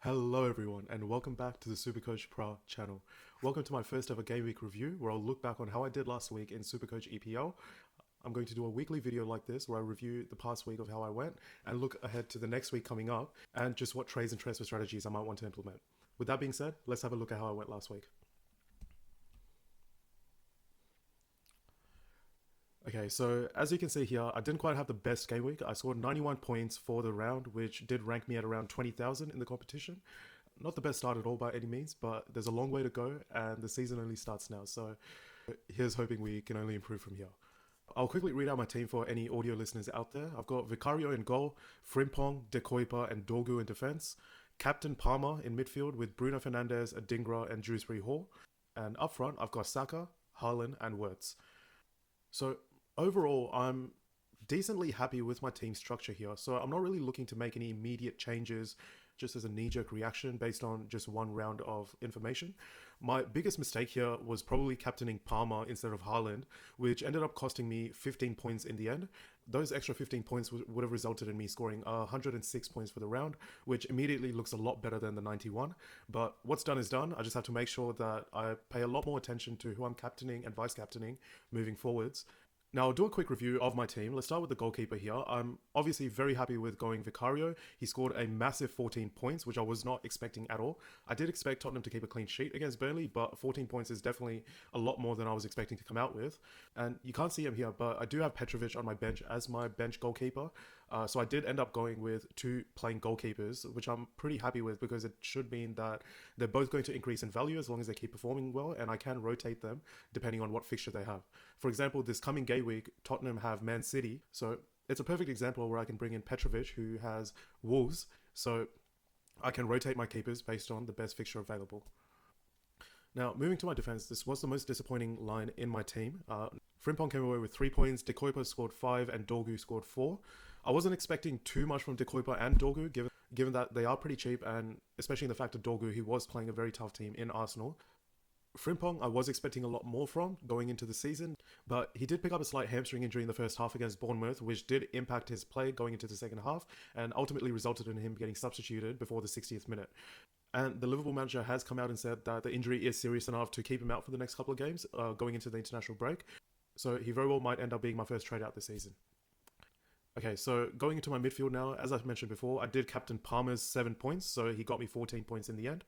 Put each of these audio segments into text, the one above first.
Hello everyone and welcome back to the Supercoach Epl channel. Welcome to my first ever game week review where I'll look back on how I did last week in Supercoach Epl. I'm going to do a weekly video like this where I review the past week of how I went and look ahead to the next week coming up and just what trades and transfer strategies I might want to implement. With that being said, let's have a look at how I went last week. Okay, so as you can see here, I didn't quite have the best game week. I scored 91 points for the round, which did rank me at around 20,000 in the competition. Not the best start at all by any means, but there's a long way to go and the season only starts now. So here's hoping we can only improve from here. I'll quickly read out my team for any audio listeners out there. I've got Vicario in goal, Frimpong, De Kuyper and Dorgu in defense, Captain Palmer in midfield with Bruno Fernandes, Adingra and Dewsbury Hall. And up front, I've got Saka, Haaland and Wirtz. So overall, I'm decently happy with my team structure here. So I'm not really looking to make any immediate changes just as a knee-jerk reaction based on just one round of information. My biggest mistake here was probably captaining Palmer instead of Haaland, which ended up costing me 15 points in the end. Those extra 15 points would have resulted in me scoring 106 points for the round, which immediately looks a lot better than the 91. But what's done is done. I just have to make sure that I pay a lot more attention to who I'm captaining and vice-captaining moving forwards. Now, I'll do a quick review of my team. Let's start with the goalkeeper here. I'm obviously very happy with going Vicario. He scored a massive 14 points, which I was not expecting at all. I did expect Tottenham to keep a clean sheet against Burnley, but 14 points is definitely a lot more than I was expecting to come out with. And you can't see him here, but I do have Petrovic on my bench as my bench goalkeeper. So I did end up going with two playing goalkeepers, which I'm pretty happy with because it should mean that they're both going to increase in value as long as they keep performing well, and I can rotate them depending on what fixture they have. For example, this coming game week, Tottenham have Man City, so it's a perfect example where I can bring in Petrovic, who has Wolves, so I can rotate my keepers based on the best fixture available. Now, moving to my defense, this was the most disappointing line in my team. Frimpong came away with 3 points, De Kuyper scored 5, and Dorgu scored 4. I wasn't expecting too much from De Kuyper and Dorgu, given that they are pretty cheap, and especially in the fact of Dorgu, he was playing a very tough team in Arsenal. Frimpong, I was expecting a lot more from going into the season, but he did pick up a slight hamstring injury in the first half against Bournemouth, which did impact his play going into the second half, and ultimately resulted in him getting substituted before the 60th minute. And the Liverpool manager has come out and said that the injury is serious enough to keep him out for the next couple of games going into the international break. So he very well might end up being my first trade out this season. Okay, so going into my midfield now, as I've mentioned before, I did captain Palmer's 7 points, so he got me 14 points in the end.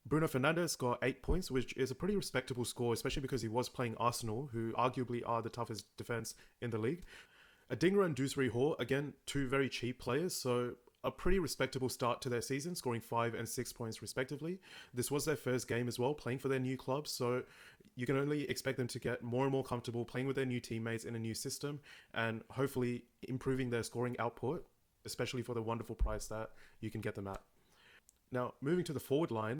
Bruno Fernandes got 8 points, which is a pretty respectable score, especially because he was playing Arsenal, who arguably are the toughest defense in the league. Adingra and Dewsbury Hall, again, two very cheap players, so a pretty respectable start to their season, scoring 5 and 6 points respectively. This was their first game as well, playing for their new club, so you can only expect them to get more and more comfortable playing with their new teammates in a new system and hopefully improving their scoring output, especially for the wonderful price that you can get them at. Now, moving to the forward line,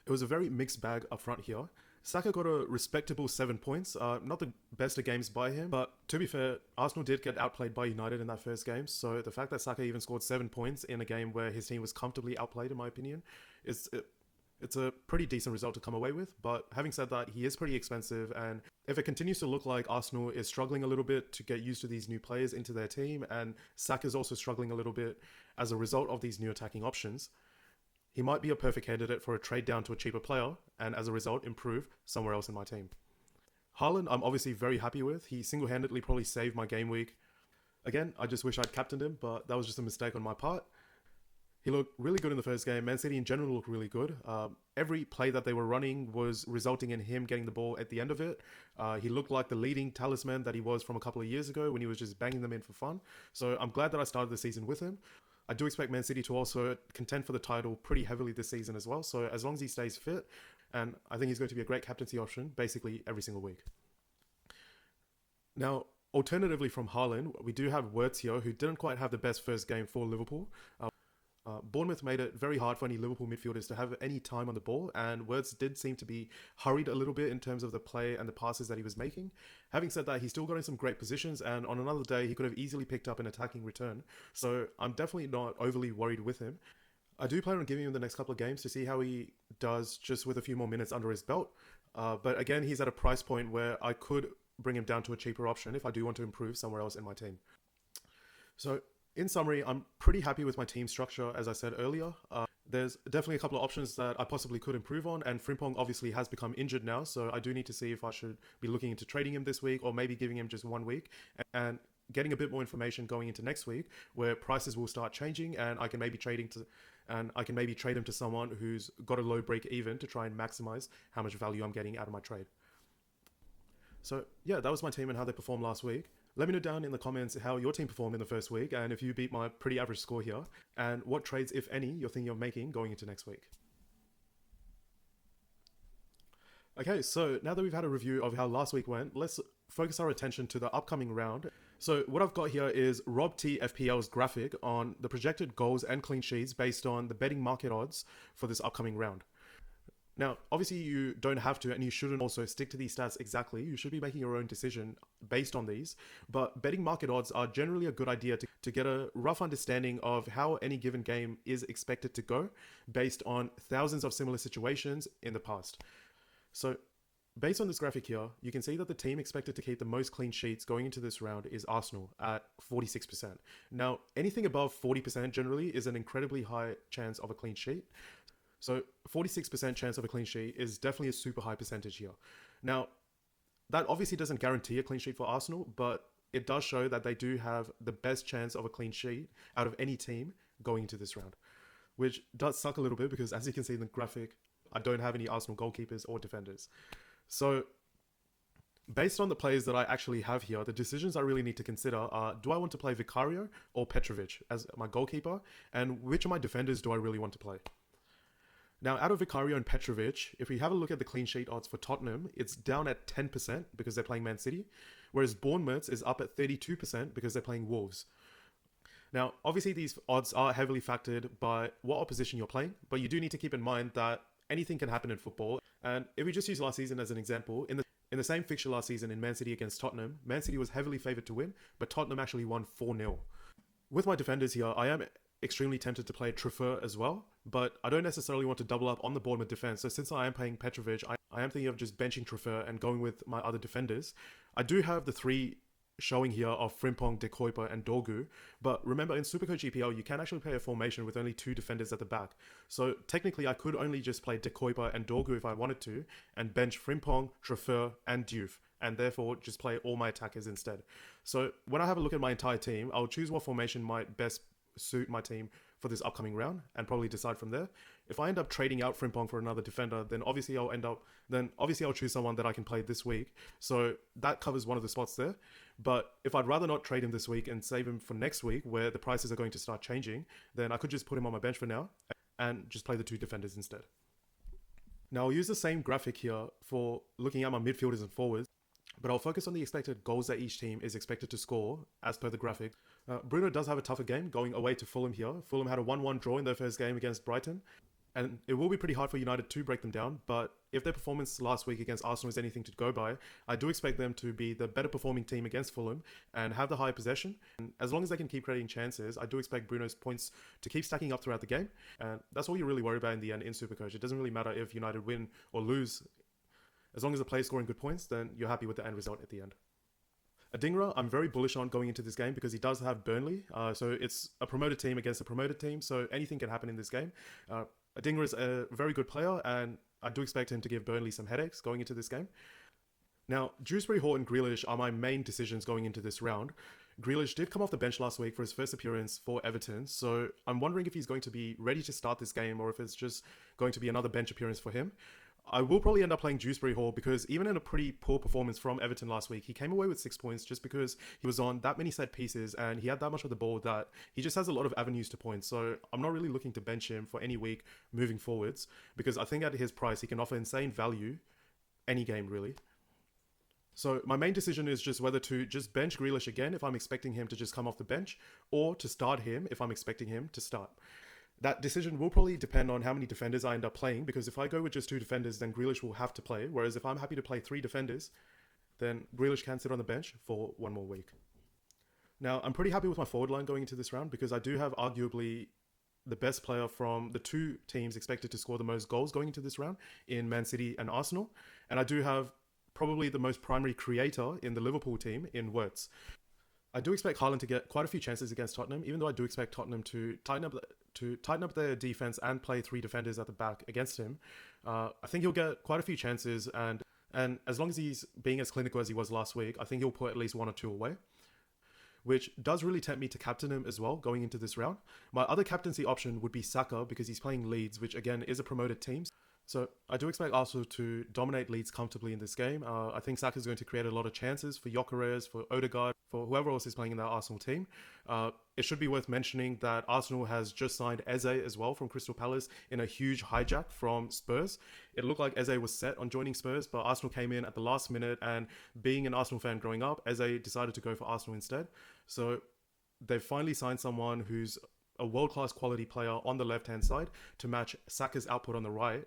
it was a very mixed bag up front here. Saka got a respectable 7 points, not the best of games by him, but to be fair, Arsenal did get outplayed by United in that first game, so the fact that Saka even scored 7 points in a game where his team was comfortably outplayed, in my opinion, it's a pretty decent result to come away with. But having said that, he is pretty expensive, and if it continues to look like Arsenal is struggling a little bit to get used to these new players into their team, and Saka is also struggling a little bit as a result of these new attacking options, he might be a perfect candidate for a trade down to a cheaper player, and as a result, improve somewhere else in my team. Haaland, I'm obviously very happy with. He single-handedly probably saved my game week. Again, I just wish I'd captained him, but that was just a mistake on my part. He looked really good in the first game. Man City in general looked really good. Every play that they were running was resulting in him getting the ball at the end of it. He looked like the leading talisman that he was from a couple of years ago when he was just banging them in for fun. So I'm glad that I started the season with him. I do expect Man City to also contend for the title pretty heavily this season as well. So as long as he stays fit, and I think he's going to be a great captaincy option basically every single week. Now, alternatively from Haaland, we do have Wirtz here, who didn't quite have the best first game for Liverpool. Bournemouth made it very hard for any Liverpool midfielders to have any time on the ball, and Wirtz did seem to be hurried a little bit in terms of the play and the passes that he was making. Having said that, he still got in some great positions, and on another day, he could have easily picked up an attacking return. So I'm definitely not overly worried with him. I do plan on giving him the next couple of games to see how he does just with a few more minutes under his belt. But again, he's at a price point where I could bring him down to a cheaper option if I do want to improve somewhere else in my team. So in summary, I'm pretty happy with my team structure, as I said earlier. There's definitely a couple of options that I possibly could improve on, and Frimpong obviously has become injured now, so I do need to see if I should be looking into trading him this week or maybe giving him just 1 week and getting a bit more information going into next week where prices will start changing and I can maybe trade him to someone who's got a low break even to try and maximize how much value I'm getting out of my trade. So yeah, that was my team and how they performed last week. Let me know down in the comments how your team performed in the first week and if you beat my pretty average score here and what trades, if any, you're thinking of making going into next week. Okay, so now that we've had a review of how last week went, let's focus our attention to the upcoming round. So what I've got here is Rob T FPL's graphic on the projected goals and clean sheets based on the betting market odds for this upcoming round. Now, obviously you don't have to and you shouldn't also stick to these stats exactly. You should be making your own decision based on these, but betting market odds are generally a good idea to get a rough understanding of how any given game is expected to go based on thousands of similar situations in the past. So based on this graphic here, you can see that the team expected to keep the most clean sheets going into this round is Arsenal at 46%. Now, anything above 40% generally is an incredibly high chance of a clean sheet. So 46% chance of a clean sheet is definitely a super high percentage here. Now, that obviously doesn't guarantee a clean sheet for Arsenal, but it does show that they do have the best chance of a clean sheet out of any team going into this round, which does suck a little bit because as you can see in the graphic, I don't have any Arsenal goalkeepers or defenders. So based on the players that I actually have here, the decisions I really need to consider are, do I want to play Vicario or Petrovic as my goalkeeper? And which of my defenders do I really want to play? Now, out of Vicario and Petrovic, if we have a look at the clean sheet odds for Tottenham, it's down at 10% because they're playing Man City, whereas Bournemouth is up at 32% because they're playing Wolves. Now, obviously these odds are heavily factored by what opposition you're playing, but you do need to keep in mind that anything can happen in football. And if we just use last season as an example, in the same fixture last season in Man City against Tottenham, Man City was heavily favoured to win, but Tottenham actually won 4-0. With my defenders here, I am extremely tempted to play Truffaut as well, but I don't necessarily want to double up on the Bournemouth defense. So since I am playing Petrovic, I am thinking of just benching Truffaut and going with my other defenders. I do have the three showing here of Frimpong, De Kuyper and Dorgu, but remember in Supercoach Epl you can actually play a formation with only 2 defenders at the back. So technically I could only just play De Kuyper and Dorgu if I wanted to and bench Frimpong, Truffaut and Diouf, and therefore just play all my attackers instead. So when I have a look at my entire team, I'll choose what formation might best suit my team for this upcoming round and probably decide from there. If I end up trading out Frimpong for another defender, then obviously I'll choose someone that I can play this week. So that covers one of the spots there. But if I'd rather not trade him this week and save him for next week where the prices are going to start changing, then I could just put him on my bench for now and just play the 2 defenders instead. Now I'll use the same graphic here for looking at my midfielders and forwards, but I'll focus on the expected goals that each team is expected to score as per the graphic. Bruno does have a tougher game going away to Fulham here. Fulham had a 1-1 draw in their first game against Brighton, and it will be pretty hard for United to break them down, but if their performance last week against Arsenal is anything to go by, I do expect them to be the better performing team against Fulham and have the higher possession. And as long as they can keep creating chances, I do expect Bruno's points to keep stacking up throughout the game, and that's all you really worry about in the end in Supercoach. It doesn't really matter if United win or lose. As long as the player's scoring good points, then you're happy with the end result at the end. Adingra, I'm very bullish on going into this game because he does have Burnley. So it's a promoted team against a promoted team, so anything can happen in this game. Adingra is a very good player, and I do expect him to give Burnley some headaches going into this game. Now, Dewsbury, Hall and Grealish are my main decisions going into this round. Grealish did come off the bench last week for his first appearance for Everton, so I'm wondering if he's going to be ready to start this game or if it's just going to be another bench appearance for him. I will probably end up playing Dewsbury Hall because even in a pretty poor performance from Everton last week, he came away with 6 points just because he was on that many set pieces and he had that much of the ball that he just has a lot of avenues to points. So I'm not really looking to bench him for any week moving forwards because I think at his price, he can offer insane value any game really. So my main decision is just whether to just bench Grealish again if I'm expecting him to just come off the bench or to start him if I'm expecting him to start. That decision will probably depend on how many defenders I end up playing, because if I go with just 2 defenders, then Grealish will have to play. Whereas if I'm happy to play 3 defenders, then Grealish can sit on the bench for 1 more week. Now, I'm pretty happy with my forward line going into this round because I do have arguably the best player from the 2 teams expected to score the most goals going into this round in Man City and Arsenal. And I do have probably the most primary creator in the Liverpool team in Wirtz. I do expect Haaland to get quite a few chances against Tottenham, even though I do expect Tottenham to tighten up their defense and play three defenders at the back against him. I think he'll get quite a few chances, and as long as he's being as clinical as he was last week, I think he'll put at least one or two away, which does really tempt me to captain him as well going into this round. My other captaincy option would be Saka because he's playing Leeds, which again is a promoted team. So I do expect Arsenal to dominate Leeds comfortably in this game. I think Saka is going to create a lot of chances for Gyökeres, for Odegaard, for whoever else is playing in that Arsenal team. It should be worth mentioning that Arsenal has just signed Eze as well from Crystal Palace in a huge hijack from Spurs. It looked like Eze was set on joining Spurs, but Arsenal came in at the last minute, and being an Arsenal fan growing up, Eze decided to go for Arsenal instead. So they've finally signed someone who's a world-class quality player on the left-hand side to match Saka's output on the right.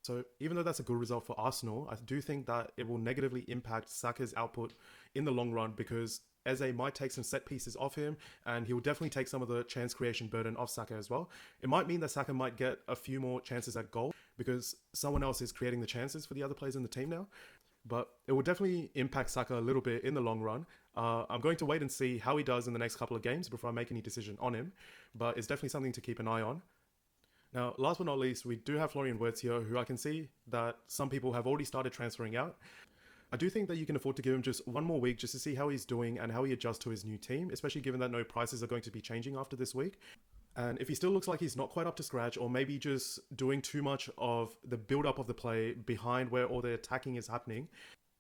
So even though that's a good result for Arsenal, I do think that it will negatively impact Saka's output in the long run because Eze might take some set pieces off him and he will definitely take some of the chance creation burden off Saka as well. It might mean that Saka might get a few more chances at goal because someone else is creating the chances for the other players in the team now. But it will definitely impact Saka a little bit in the long run. I'm going to wait and see how he does in the next couple of games before I make any decision on him. But it's definitely something to keep an eye on. Now, last but not least, we do have Florian Wirtz here, who I can see that some people have already started transferring out. I do think that you can afford to give him just one more week just to see how he's doing and how he adjusts to his new team, especially given that no prices are going to be changing after this week. And if he still looks like he's not quite up to scratch or maybe just doing too much of the build-up of the play behind where all the attacking is happening,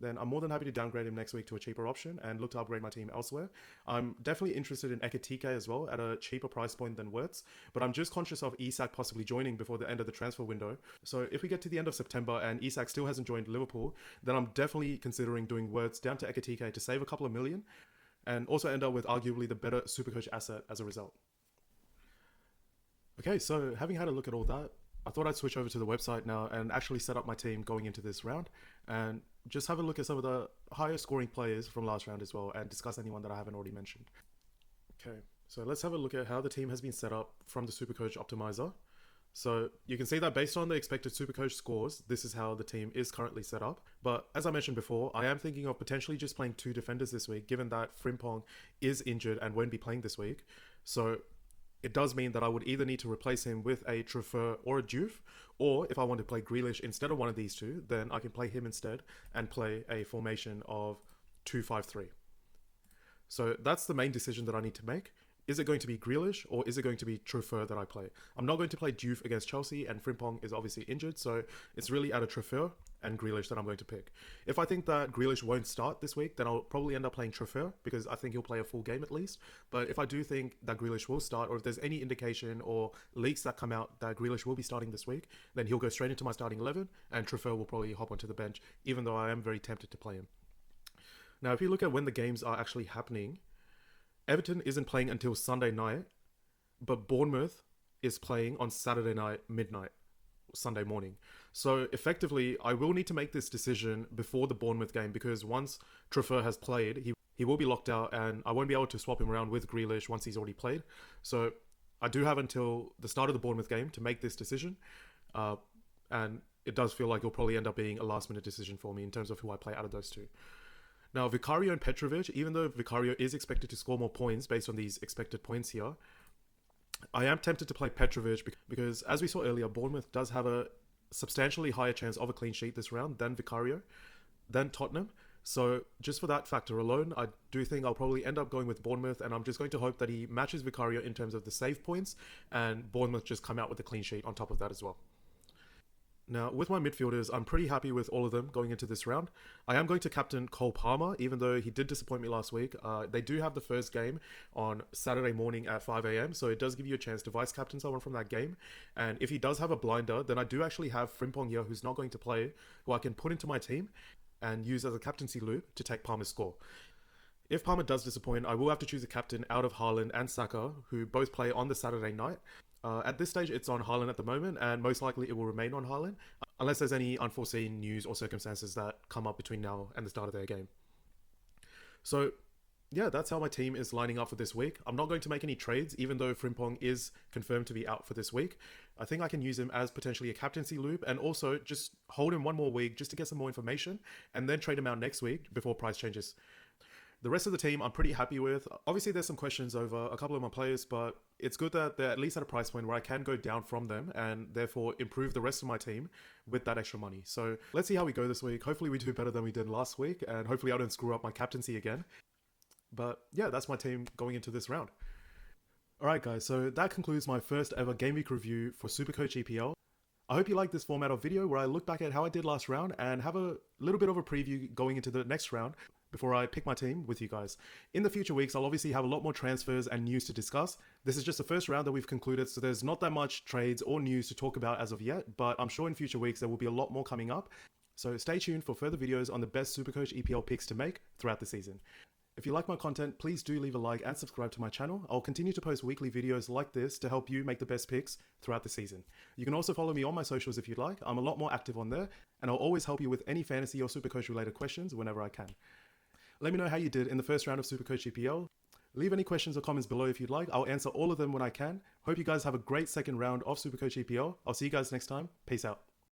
then I'm more than happy to downgrade him next week to a cheaper option and look to upgrade my team elsewhere. I'm definitely interested in Ekitike as well at a cheaper price point than Wirtz, but I'm just conscious of Isak possibly joining before the end of the transfer window. So if we get to the end of September and Isak still hasn't joined Liverpool, then I'm definitely considering doing Wirtz down to Ekitike to save a couple of million and also end up with arguably the better Supercoach asset as a result. Okay, so having had a look at all that, I thought I'd switch over to the website now and actually set up my team going into this round and just have a look at some of the higher scoring players from last round as well and discuss anyone that I haven't already mentioned. Okay, so let's have a look at how the team has been set up from the Supercoach optimizer. So you can see that based on the expected Supercoach scores, this is how the team is currently set up. But as I mentioned before, I am thinking of potentially just playing two defenders this week, given that Frimpong is injured and won't be playing this week. So it does mean that I would either need to replace him with a Truffert or a Diouf, or if I want to play Grealish instead of one of these two, then I can play him instead and play a formation of 2-5-3. So that's the main decision that I need to make. Is it going to be Grealish or is it going to be Truffert that I play? I'm not going to play Diouf against Chelsea and Frimpong is obviously injured, so it's really out of Truffert and Grealish that I'm going to pick. If I think that Grealish won't start this week, then I'll probably end up playing Truffert because I think he'll play a full game at least. But if I do think that Grealish will start, or if there's any indication or leaks that come out that Grealish will be starting this week, then he'll go straight into my starting 11 and Truffert will probably hop onto the bench, even though I am very tempted to play him. Now, if you look at when the games are actually happening, Everton isn't playing until Sunday night, but Bournemouth is playing on Saturday night, midnight, Sunday morning. So effectively, I will need to make this decision before the Bournemouth game because once Truffert has played, he will be locked out and I won't be able to swap him around with Grealish once he's already played. So I do have until the start of the Bournemouth game to make this decision. And it does feel like it'll probably end up being a last-minute decision for me in terms of who I play out of those two. Now, Vicario and Petrovic, even though Vicario is expected to score more points based on these expected points here, I am tempted to play Petrovic because, as we saw earlier, Bournemouth does have a substantially higher chance of a clean sheet this round than Vicario, than Tottenham. So just for that factor alone, I do think I'll probably end up going with Bournemouth, and I'm just going to hope that he matches Vicario in terms of the save points, and Bournemouth just come out with a clean sheet on top of that as well. Now, with my midfielders, I'm pretty happy with all of them going into this round. I am going to captain Cole Palmer, even though he did disappoint me last week. They do have the first game on Saturday morning at 5 a.m, so it does give you a chance to vice-captain someone from that game. And if he does have a blinder, then I do actually have Frimpong here, who's not going to play, who I can put into my team and use as a captaincy loop to take Palmer's score. If Palmer does disappoint, I will have to choose a captain out of Haaland and Saka, who both play on the Saturday night. At this stage, it's on Haaland at the moment, and most likely it will remain on Haaland, unless there's any unforeseen news or circumstances that come up between now and the start of their game. So, yeah, that's how my team is lining up for this week. I'm not going to make any trades, even though Frimpong is confirmed to be out for this week. I think I can use him as potentially a captaincy loop, and also just hold him one more week just to get some more information, and then trade him out next week before price changes. The rest of the team I'm pretty happy with. Obviously, there's some questions over a couple of my players, but it's good that they're at least at a price point where I can go down from them and therefore improve the rest of my team with that extra money. So let's see how we go this week. Hopefully we do better than we did last week, and hopefully I don't screw up my captaincy again. But yeah, that's my team going into this round. Alright guys, so that concludes my first ever game week review for Supercoach Epl. I hope you like this format of video where I look back at how I did last round and have a little bit of a preview going into the next round before I pick my team with you guys. In the future weeks, I'll obviously have a lot more transfers and news to discuss. This is just the first round that we've concluded, so there's not that much trades or news to talk about as of yet, but I'm sure in future weeks there will be a lot more coming up. So stay tuned for further videos on the best Supercoach Epl picks to make throughout the season. If you like my content, please do leave a like and subscribe to my channel. I'll continue to post weekly videos like this to help you make the best picks throughout the season. You can also follow me on my socials if you'd like. I'm a lot more active on there, and I'll always help you with any fantasy or Supercoach related questions whenever I can. Let me know how you did in the first round of Supercoach Epl. Leave any questions or comments below if you'd like. I'll answer all of them when I can. Hope you guys have a great second round of Supercoach Epl. I'll see you guys next time. Peace out.